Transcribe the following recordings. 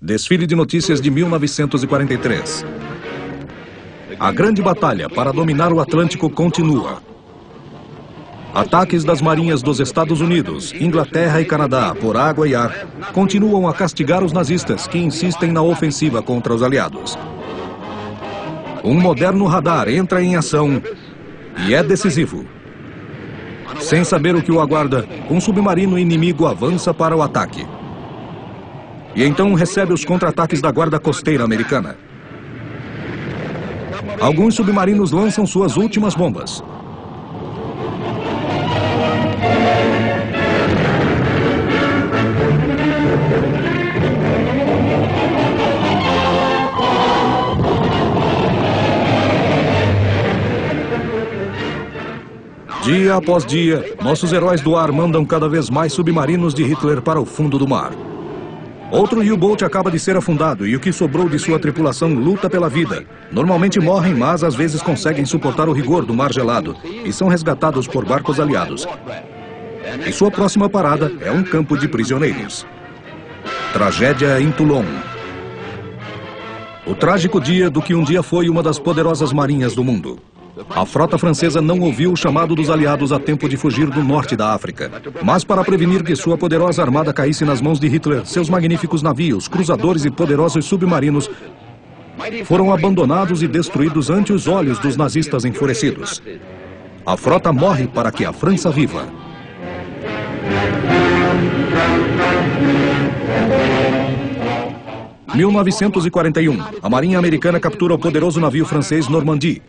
Desfile de notícias de 1943. A grande batalha para dominar o Atlântico continua. Ataques das marinhas dos Estados Unidos, Inglaterra e Canadá, por água e ar, continuam a castigar os nazistas que insistem na ofensiva contra os aliados. Um moderno radar entra em ação e é decisivo. Sem saber o que o aguarda, um submarino inimigo avança para o ataque. E então recebe os contra-ataques da Guarda Costeira Americana. Alguns submarinos lançam suas últimas bombas. Dia após dia, nossos heróis do ar mandam cada vez mais submarinos de Hitler para o fundo do mar. Outro U-Boat acaba de ser afundado e o que sobrou de sua tripulação luta pela vida. Normalmente morrem, mas às vezes conseguem suportar o rigor do mar gelado e são resgatados por barcos aliados. E sua próxima parada é um campo de prisioneiros. Tragédia em Toulon. O trágico dia do que um dia foi uma das poderosas marinhas do mundo. A frota francesa não ouviu o chamado dos aliados a tempo de fugir do norte da África. Mas para prevenir que sua poderosa armada caísse nas mãos de Hitler, seus magníficos navios, cruzadores e poderosos submarinos foram abandonados e destruídos ante os olhos dos nazistas enfurecidos. A frota morre para que a França viva. Em 1941, a Marinha Americana captura o poderoso navio francês Normandie.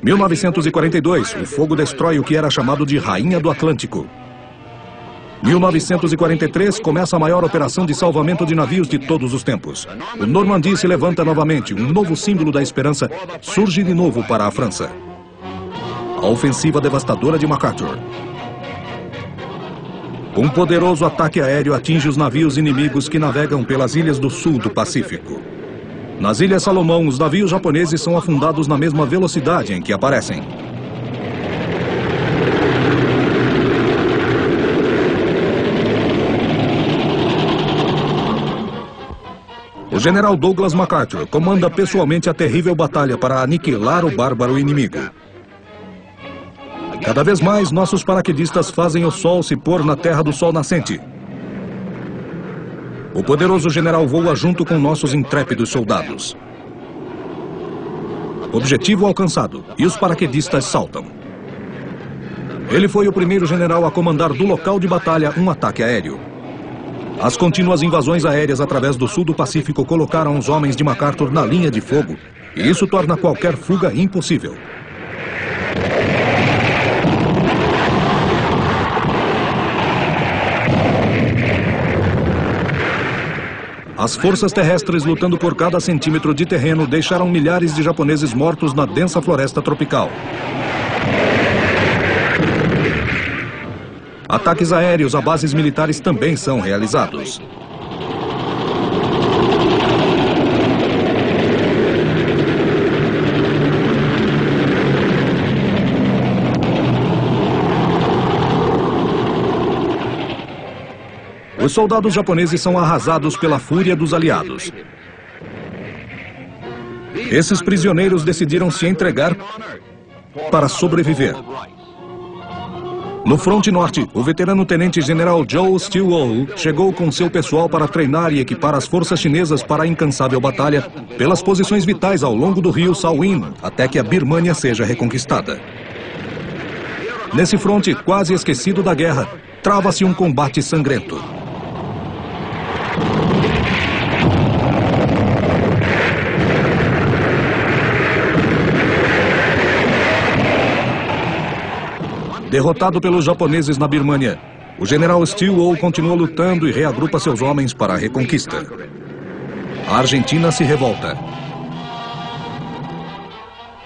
1942, o fogo destrói o que era chamado de Rainha do Atlântico. 1943, começa a maior operação de salvamento de navios de todos os tempos. O Normandie se levanta novamente, um novo símbolo da esperança surge de novo para a França. A ofensiva devastadora de MacArthur. Um poderoso ataque aéreo atinge os navios inimigos que navegam pelas ilhas do sul do Pacífico. Nas Ilhas Salomão, os navios japoneses são afundados na mesma velocidade em que aparecem. O general Douglas MacArthur comanda pessoalmente a terrível batalha para aniquilar o bárbaro inimigo. Cada vez mais, nossos paraquedistas fazem o sol se pôr na terra do sol nascente. O poderoso general voa junto com nossos intrépidos soldados. Objetivo alcançado, e os paraquedistas saltam. Ele foi o primeiro general a comandar do local de batalha um ataque aéreo. As contínuas invasões aéreas através do sul do Pacífico colocaram os homens de MacArthur na linha de fogo, e isso torna qualquer fuga impossível. As forças terrestres lutando por cada centímetro de terreno deixaram milhares de japoneses mortos na densa floresta tropical. Ataques aéreos a bases militares também são realizados. Os soldados japoneses são arrasados pela fúria dos aliados. Esses prisioneiros decidiram se entregar para sobreviver. No fronte norte, o veterano tenente-general Joe Stilwell chegou com seu pessoal para treinar e equipar as forças chinesas para a incansável batalha pelas posições vitais ao longo do rio Salween, até que a Birmânia seja reconquistada. Nesse fronte, quase esquecido da guerra, trava-se um combate sangrento. Derrotado pelos japoneses na Birmânia, o general Stilwell continua lutando e reagrupa seus homens para a reconquista. A Argentina se revolta.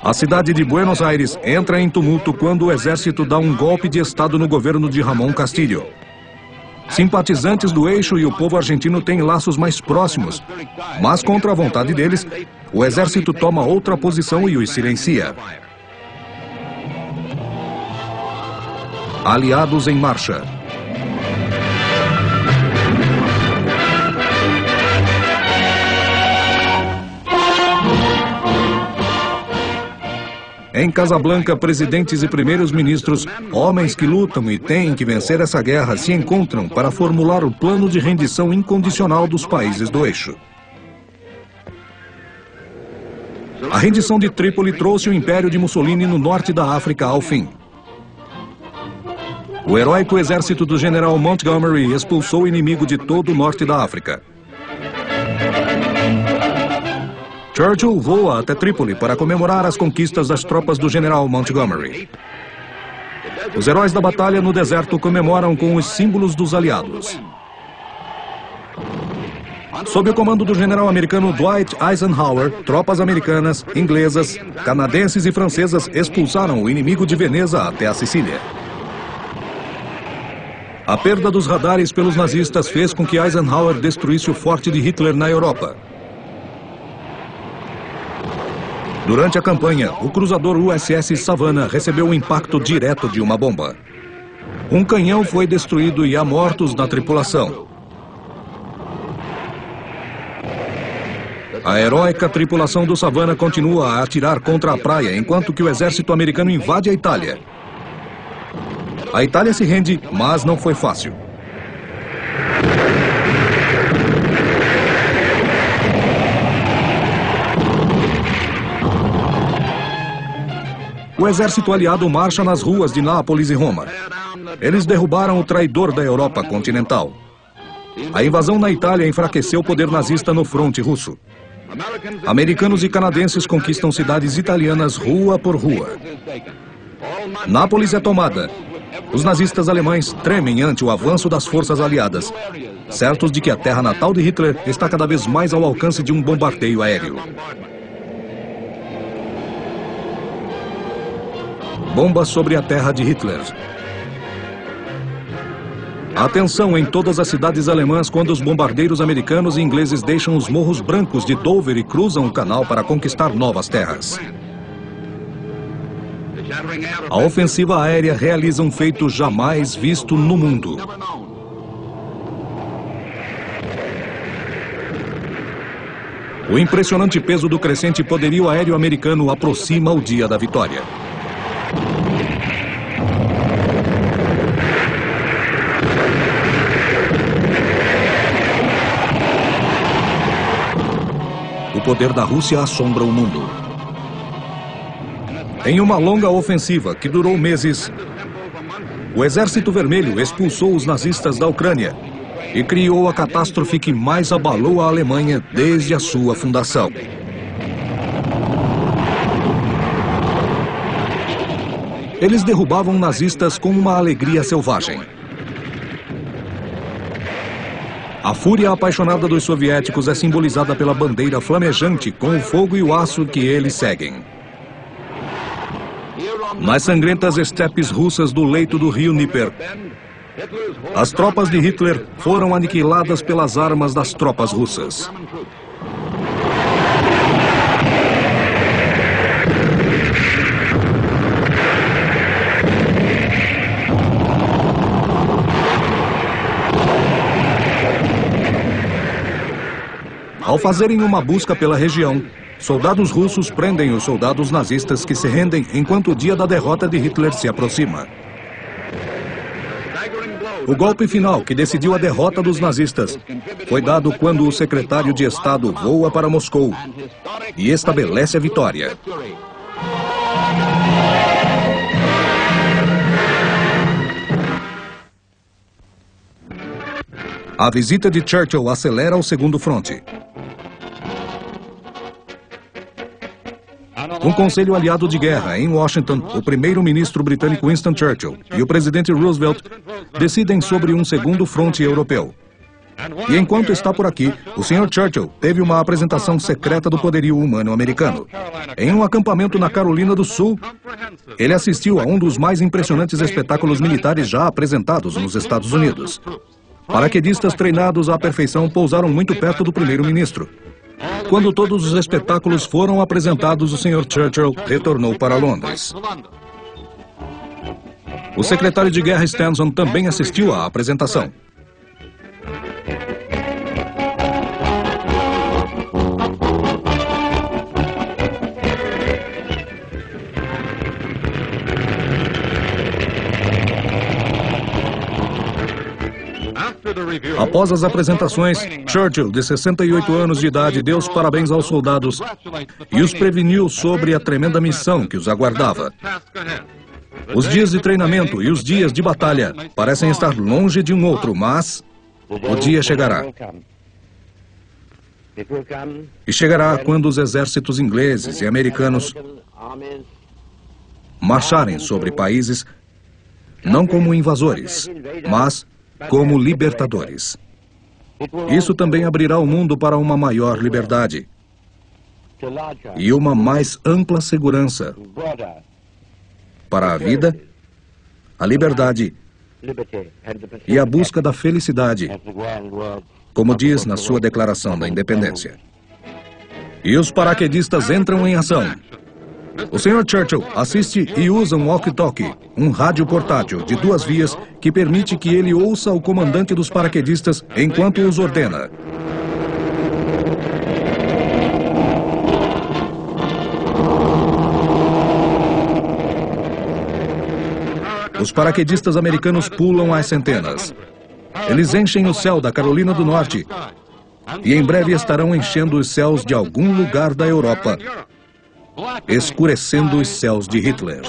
A cidade de Buenos Aires entra em tumulto quando o exército dá um golpe de estado no governo de Ramón Castillo. Simpatizantes do eixo e o povo argentino têm laços mais próximos, mas contra a vontade deles, o exército toma outra posição e os silencia. Aliados em marcha. Em Casablanca, presidentes e primeiros ministros, homens que lutam e têm que vencer essa guerra, se encontram para formular o plano de rendição incondicional dos países do eixo. A rendição de Trípoli trouxe o Império de Mussolini no norte da África ao fim. O heróico exército do general Montgomery expulsou o inimigo de todo o norte da África. Churchill voa até Trípoli para comemorar as conquistas das tropas do general Montgomery. Os heróis da batalha no deserto comemoram com os símbolos dos aliados. Sob o comando do general americano Dwight Eisenhower, tropas americanas, inglesas, canadenses e francesas expulsaram o inimigo de Veneza até a Sicília. A perda dos radares pelos nazistas fez com que Eisenhower destruísse o forte de Hitler na Europa. Durante a campanha, o cruzador USS Savannah recebeu o impacto direto de uma bomba. Um canhão foi destruído e há mortos na tripulação. A heróica tripulação do Savannah continua a atirar contra a praia enquanto que o exército americano invade a Itália. A Itália se rende, mas não foi fácil. O exército aliado marcha nas ruas de Nápoles e Roma. Eles derrubaram o traidor da Europa continental. A invasão na Itália enfraqueceu o poder nazista no fronte russo. Americanos e canadenses conquistam cidades italianas rua por rua. Nápoles é tomada. Os nazistas alemães tremem ante o avanço das forças aliadas, certos de que a terra natal de Hitler está cada vez mais ao alcance de um bombardeio aéreo. Bombas sobre a terra de Hitler. Atenção em todas as cidades alemãs quando os bombardeiros americanos e ingleses deixam os morros brancos de Dover e cruzam o canal para conquistar novas terras. A ofensiva aérea realiza um feito jamais visto no mundo. O impressionante peso do crescente poderio aéreo americano aproxima o dia da vitória. O poder da Rússia assombra o mundo. Em uma longa ofensiva que durou meses, o Exército Vermelho expulsou os nazistas da Ucrânia e criou a catástrofe que mais abalou a Alemanha desde a sua fundação. Eles derrubavam nazistas com uma alegria selvagem. A fúria apaixonada dos soviéticos é simbolizada pela bandeira flamejante com o fogo e o aço que eles seguem. Nas sangrentas estepes russas do leito do rio Dnieper, as tropas de Hitler foram aniquiladas pelas armas das tropas russas. Ao fazerem uma busca pela região, soldados russos prendem os soldados nazistas que se rendem enquanto o dia da derrota de Hitler se aproxima. O golpe final que decidiu a derrota dos nazistas foi dado quando o secretário de Estado voa para Moscou e estabelece a vitória. A visita de Churchill acelera o segundo fronte. Um conselho aliado de guerra em Washington, o primeiro-ministro britânico Winston Churchill e o presidente Roosevelt decidem sobre um segundo fronte europeu. E enquanto está por aqui, o Sr. Churchill teve uma apresentação secreta do poderio humano americano. Em um acampamento na Carolina do Sul, ele assistiu a um dos mais impressionantes espetáculos militares já apresentados nos Estados Unidos. Paraquedistas treinados à perfeição pousaram muito perto do primeiro-ministro. Quando todos os espetáculos foram apresentados, o Sr. Churchill retornou para Londres. O secretário de guerra Stanson também assistiu à apresentação. Após as apresentações, Churchill, de 68 anos de idade, deu os parabéns aos soldados e os preveniu sobre a tremenda missão que os aguardava. Os dias de treinamento e os dias de batalha parecem estar longe de um outro, mas o dia chegará. E chegará quando os exércitos ingleses e americanos marcharem sobre países não como invasores, mas como libertadores. Isso também abrirá o mundo para uma maior liberdade e uma mais ampla segurança para a vida, a liberdade e a busca da felicidade, como diz na sua Declaração da Independência. E os paraquedistas entram em ação. O Sr. Churchill assiste e usa um walkie-talkie, um rádio portátil de 2 vias que permite que ele ouça o comandante dos paraquedistas enquanto os ordena. Os paraquedistas americanos pulam às centenas. Eles enchem o céu da Carolina do Norte e em breve estarão enchendo os céus de algum lugar da Europa, escurecendo os céus de Hitler.